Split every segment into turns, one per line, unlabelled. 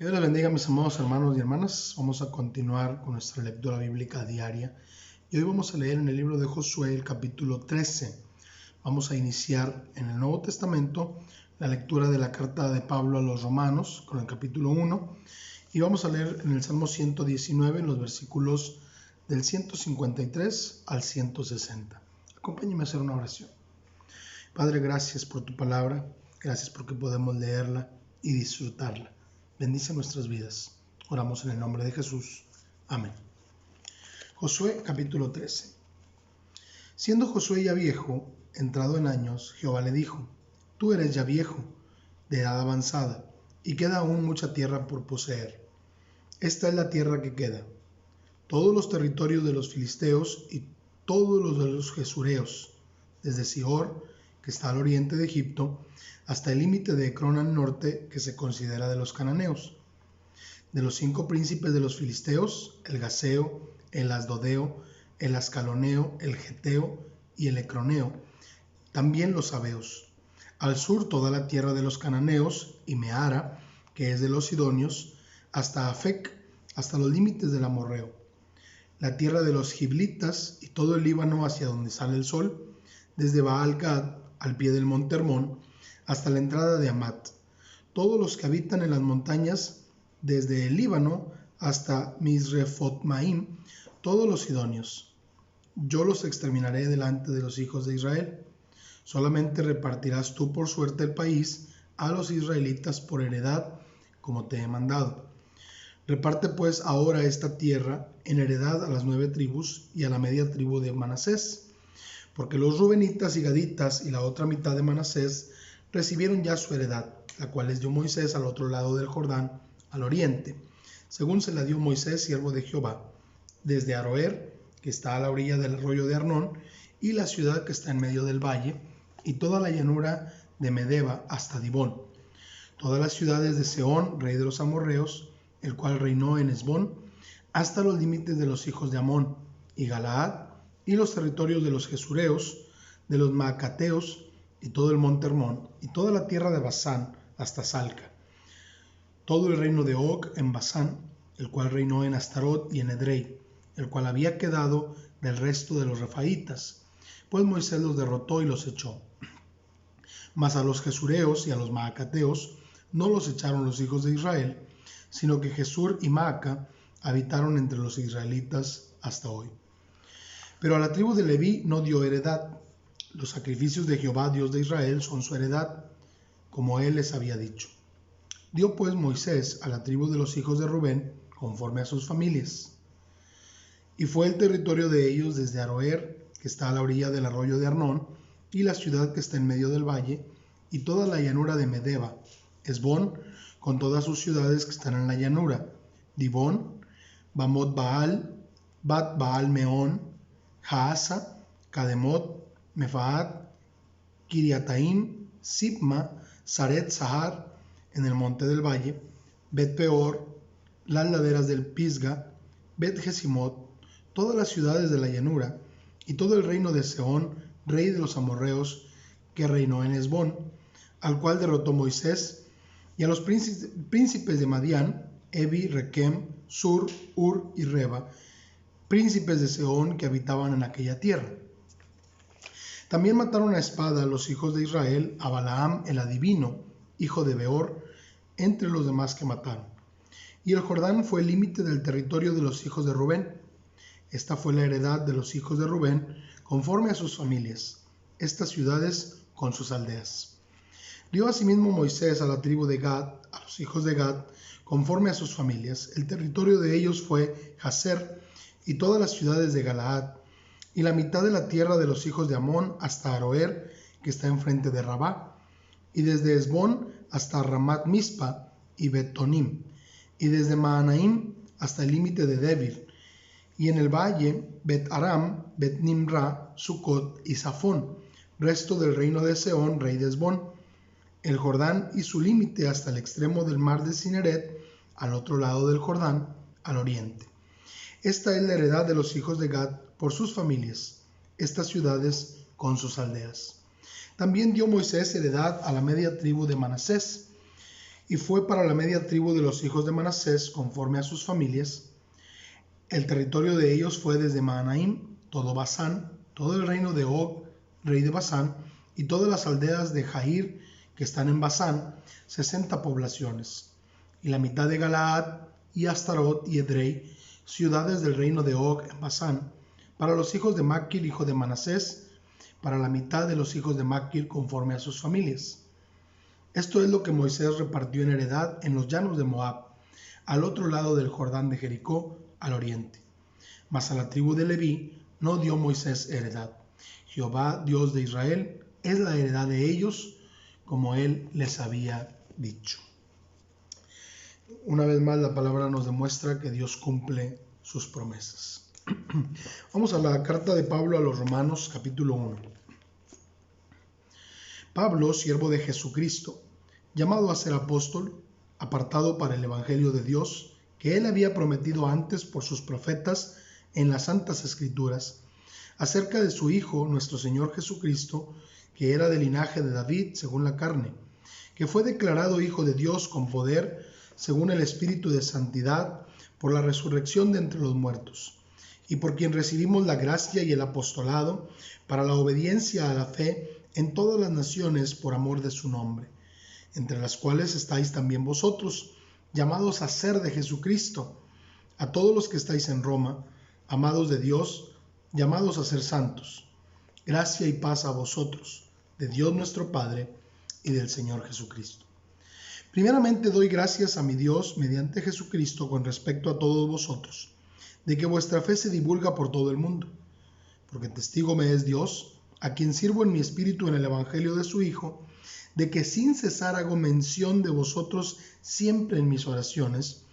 Que Dios les bendiga, mis amados hermanos y hermanas. Vamos a continuar con nuestra lectura bíblica diaria. Y hoy vamos a leer en el libro de Josué, el capítulo 13. Vamos a iniciar en el Nuevo Testamento la lectura de la carta de Pablo a los Romanos, con el capítulo 1. Y vamos a leer en el Salmo 119, en los versículos del 153 al 160. Acompáñenme a hacer una oración. Padre, gracias por tu palabra. Gracias porque podemos leerla y disfrutarla. Bendice nuestras vidas. Oramos en el nombre de Jesús. Amén. Josué capítulo 13. Siendo Josué ya viejo, entrado en años, Jehová le dijo: Tú eres ya viejo, de edad avanzada, y queda aún mucha tierra por poseer. Esta es la tierra que queda: todos los territorios de los filisteos y todos los de los gesureos, desde Sihor, que está al oriente de Egipto, hasta el límite de Ecrón al norte, que se considera de los cananeos. De los 5 príncipes de los filisteos, el gaseo, el asdodeo, el ascaloneo, el geteo y el ecroneo, también los sabeos. Al sur toda la tierra de los cananeos, y Meara, que es de los sidonios, hasta Afec, hasta los límites del amorreo. La tierra de los giblitas y todo el Líbano hacia donde sale el sol, desde Baal-Gad al pie del monte Hermón, hasta la entrada de Amat. Todos los que habitan en las montañas, desde el Líbano hasta Misrefot-Maim, todos los sidonios. Yo los exterminaré delante de los hijos de Israel. Solamente repartirás tú por suerte el país a los israelitas por heredad, como te he mandado. Reparte pues ahora esta tierra en heredad a las 9 tribus y a la media tribu de Manasés, porque los rubenitas y gaditas y la otra mitad de Manasés recibieron ya su heredad, la cual les dio Moisés al otro lado del Jordán, al oriente, según se la dio Moisés, siervo de Jehová, desde Aroer, que está a la orilla del arroyo de Arnón, y la ciudad que está en medio del valle, y toda la llanura de Medeba hasta Dibón, todas las ciudades de Sehón, rey de los amorreos, el cual reinó en Hesbón, hasta los límites de los hijos de Amón, y Galaad, y los territorios de los gesureos, de los maacateos, y todo el monte Hermón, y toda la tierra de Basán hasta Salca, todo el reino de Og en Basán, el cual reinó en Astarot y en Edrei, el cual había quedado del resto de los refaitas, pues Moisés los derrotó y los echó. Mas a los gesureos y a los maacateos no los echaron los hijos de Israel, sino que Jesur y Maaca habitaron entre los israelitas hasta hoy. Pero a la tribu de Leví no dio heredad. Los sacrificios de Jehová, Dios de Israel, son su heredad, como él les había dicho. Dio pues Moisés a la tribu de los hijos de Rubén, conforme a sus familias. Y fue el territorio de ellos desde Aroer, que está a la orilla del arroyo de Arnón, y la ciudad que está en medio del valle, y toda la llanura de Medeba, Hesbón, con todas sus ciudades que están en la llanura, Dibón, Bamot Baal, Bat Baal Meón, Jaasa, Kademot, Mefaat, Kiriataim, Sibma, Saret Sahar, en el monte del valle, Bet Peor, las laderas del Pisga, Bet Jesimot, todas las ciudades de la llanura, y todo el reino de Sehón, rey de los amorreos, que reinó en Hesbón, al cual derrotó Moisés, y a los príncipes de Madián, Evi, Requem, Sur, Ur y Reba, príncipes de Sehón que habitaban en aquella tierra. También mataron a espada a los hijos de Israel, a Balaam el adivino, hijo de Beor, entre los demás que mataron. Y el Jordán fue el límite del territorio de los hijos de Rubén. Esta fue la heredad de los hijos de Rubén, conforme a sus familias, estas ciudades con sus aldeas. Dio asimismo Moisés a la tribu de Gad, a los hijos de Gad, conforme a sus familias. El territorio de ellos fue Jazer y todas las ciudades de Galaad, y la mitad de la tierra de los hijos de Amón hasta Aroer, que está enfrente de Rabá, y desde Hesbón hasta Ramat Mispa y Betonim, y desde Maanaim hasta el límite de Debir, y en el valle Bet Aram, Bet Nimra, Sucot y Safón, resto del reino de Sehón, rey de Hesbón, el Jordán y su límite hasta el extremo del mar de Cineret, al otro lado del Jordán, al oriente. Esta es la heredad de los hijos de Gad por sus familias, estas ciudades con sus aldeas. También dio Moisés heredad a la media tribu de Manasés, y fue para la media tribu de los hijos de Manasés conforme a sus familias. El territorio de ellos fue desde Mahanaim, todo Basán, todo el reino de Og, rey de Basán, y todas las aldeas de Jair que están en Basán, 60 poblaciones, y la mitad de Galaad, y Astarot y Edrei, ciudades del reino de Og en Basán, para los hijos de Maquir, hijo de Manasés, para la mitad de los hijos de Maquir conforme a sus familias. Esto es lo que Moisés repartió en heredad en los llanos de Moab, al otro lado del Jordán de Jericó, al oriente. Mas a la tribu de Leví no dio Moisés heredad. Jehová, Dios de Israel, es la heredad de ellos, como él les había dicho. Una vez más, la palabra nos demuestra que Dios cumple sus promesas. Vamos a la carta de Pablo a los Romanos, capítulo 1. Pablo, siervo de Jesucristo, llamado a ser apóstol, apartado para el evangelio de Dios, que él había prometido antes por sus profetas en las santas escrituras, acerca de su Hijo, nuestro Señor Jesucristo, que era del linaje de David según la carne, que fue declarado Hijo de Dios con poder, según el Espíritu de santidad, por la resurrección de entre los muertos, y por quien recibimos la gracia y el apostolado para la obediencia a la fe en todas las naciones por amor de su nombre, entre las cuales estáis también vosotros, llamados a ser de Jesucristo, a todos los que estáis en Roma, amados de Dios, llamados a ser santos. Gracia y paz a vosotros, de Dios nuestro Padre y del Señor Jesucristo. Primeramente doy gracias a mi Dios mediante Jesucristo con respecto a todos vosotros, de que vuestra fe se divulga por todo el mundo, porque testigo me es Dios, a quien sirvo en mi espíritu en el evangelio de su Hijo, de que sin cesar hago mención de vosotros siempre en mis oraciones,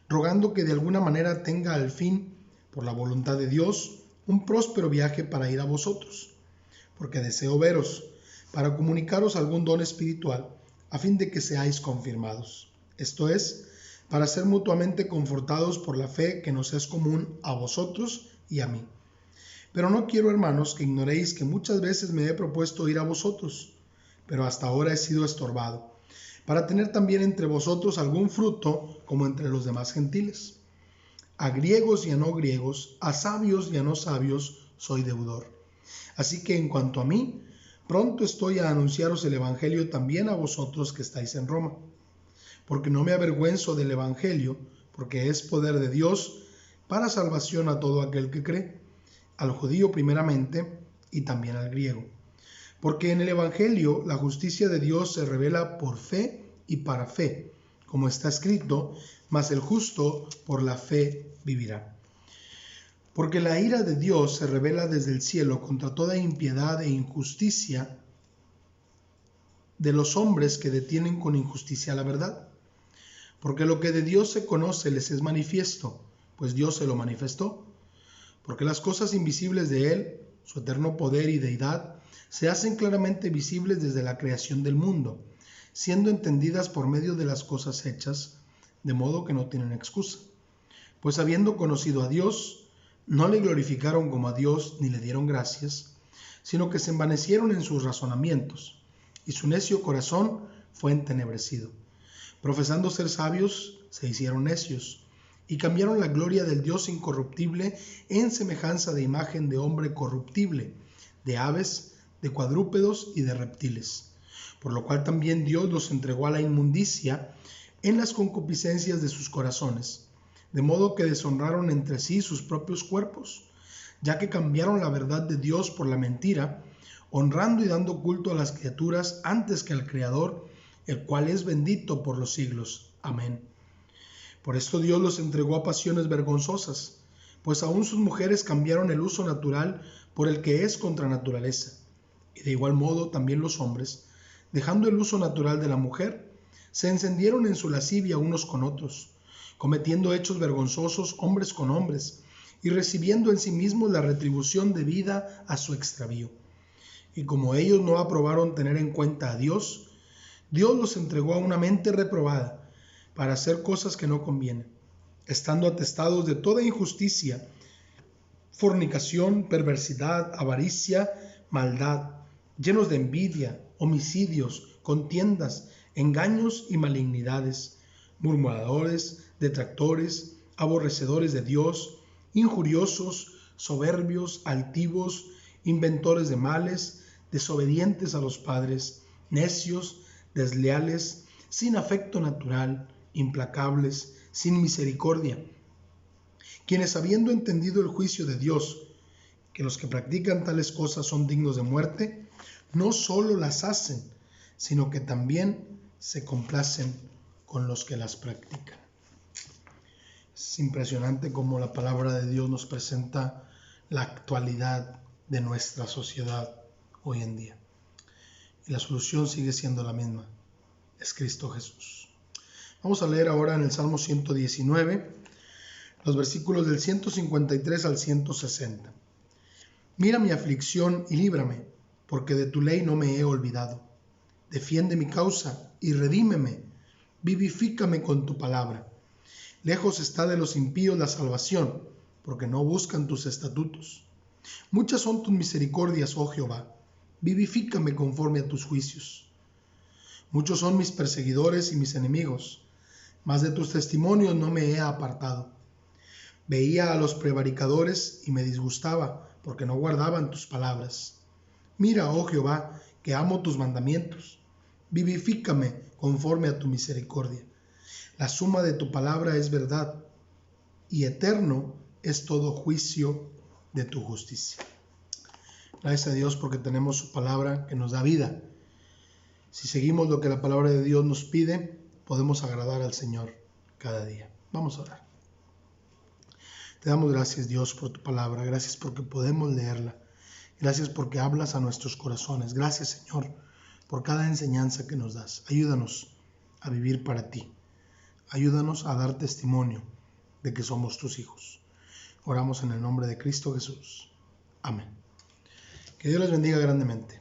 rogando que de alguna manera tenga al fin, por la voluntad de Dios, un próspero viaje para ir a vosotros, porque deseo veros, para comunicaros algún don espiritual, a fin de que seáis confirmados. Esto es, para ser mutuamente confortados por la fe que nos es común a vosotros y a mí. Pero no quiero, hermanos, que ignoréis que muchas veces me he propuesto ir a vosotros, pero hasta ahora he sido estorbado, para tener también entre vosotros algún fruto como entre los demás gentiles. A griegos y a no griegos, a sabios y a no sabios, soy deudor. Así que en cuanto a mí, pronto estoy a anunciaros el evangelio también a vosotros que estáis en Roma, porque no me avergüenzo del evangelio, porque es poder de Dios para salvación a todo aquel que cree, al judío primeramente y también al griego. Porque en el evangelio la justicia de Dios se revela por fe y para fe, como está escrito, mas el justo por la fe vivirá. Porque la ira de Dios se revela desde el cielo contra toda impiedad e injusticia de los hombres que detienen con injusticia la verdad. Porque lo que de Dios se conoce les es manifiesto, pues Dios se lo manifestó. Porque las cosas invisibles de Él, su eterno poder y deidad, se hacen claramente visibles desde la creación del mundo, siendo entendidas por medio de las cosas hechas, de modo que no tienen excusa. Pues habiendo conocido a Dios, no le glorificaron como a Dios ni le dieron gracias, sino que se envanecieron en sus razonamientos, y su necio corazón fue entenebrecido. Profesando ser sabios, se hicieron necios, y cambiaron la gloria del Dios incorruptible en semejanza de imagen de hombre corruptible, de aves, de cuadrúpedos y de reptiles, por lo cual también Dios los entregó a la inmundicia en las concupiscencias de sus corazones, de modo que deshonraron entre sí sus propios cuerpos, ya que cambiaron la verdad de Dios por la mentira, honrando y dando culto a las criaturas antes que al Creador, el cual es bendito por los siglos. Amén. Por esto Dios los entregó a pasiones vergonzosas, pues aún sus mujeres cambiaron el uso natural por el que es contra naturaleza. Y de igual modo también los hombres, dejando el uso natural de la mujer, se encendieron en su lascivia unos con otros, cometiendo hechos vergonzosos hombres con hombres, y recibiendo en sí mismos la retribución debida a su extravío. Y como ellos no aprobaron tener en cuenta a Dios, Dios los entregó a una mente reprobada, para hacer cosas que no convienen, estando atestados de toda injusticia, fornicación, perversidad, avaricia, maldad, llenos de envidia, homicidios, contiendas, engaños y malignidades, murmuradores, detractores, aborrecedores de Dios, injuriosos, soberbios, altivos, inventores de males, desobedientes a los padres, necios, desleales, sin afecto natural, implacables, sin misericordia, quienes habiendo entendido el juicio de Dios, que los que practican tales cosas son dignos de muerte, no solo las hacen, sino que también se complacen con los que las practican. Es impresionante cómo la palabra de Dios nos presenta la actualidad de nuestra sociedad hoy en día. Y la solución sigue siendo la misma, es Cristo Jesús. Vamos a leer ahora en el Salmo 119, los versículos del 153 al 160. Mira mi aflicción y líbrame, porque de tu ley no me he olvidado. Defiende mi causa y redímeme, vivifícame con tu palabra. Lejos está de los impíos la salvación, porque no buscan tus estatutos. Muchas son tus misericordias, oh Jehová, vivifícame conforme a tus juicios. Muchos son mis perseguidores y mis enemigos, mas de tus testimonios no me he apartado. Veía a los prevaricadores y me disgustaba, porque no guardaban tus palabras. Mira, oh Jehová, que amo tus mandamientos. Vivifícame conforme a tu misericordia. La suma de tu palabra es verdad, y eterno es todo juicio de tu justicia. Gracias a Dios porque tenemos su palabra que nos da vida. Si seguimos lo que la palabra de Dios nos pide, podemos agradar al Señor cada día. Vamos a orar. Te damos gracias, Dios, por tu palabra. Gracias porque podemos leerla. Gracias porque hablas a nuestros corazones. Gracias, Señor, por cada enseñanza que nos das. Ayúdanos a vivir para ti. Ayúdanos a dar testimonio de que somos tus hijos. Oramos en el nombre de Cristo Jesús. Amén. Que Dios les bendiga grandemente.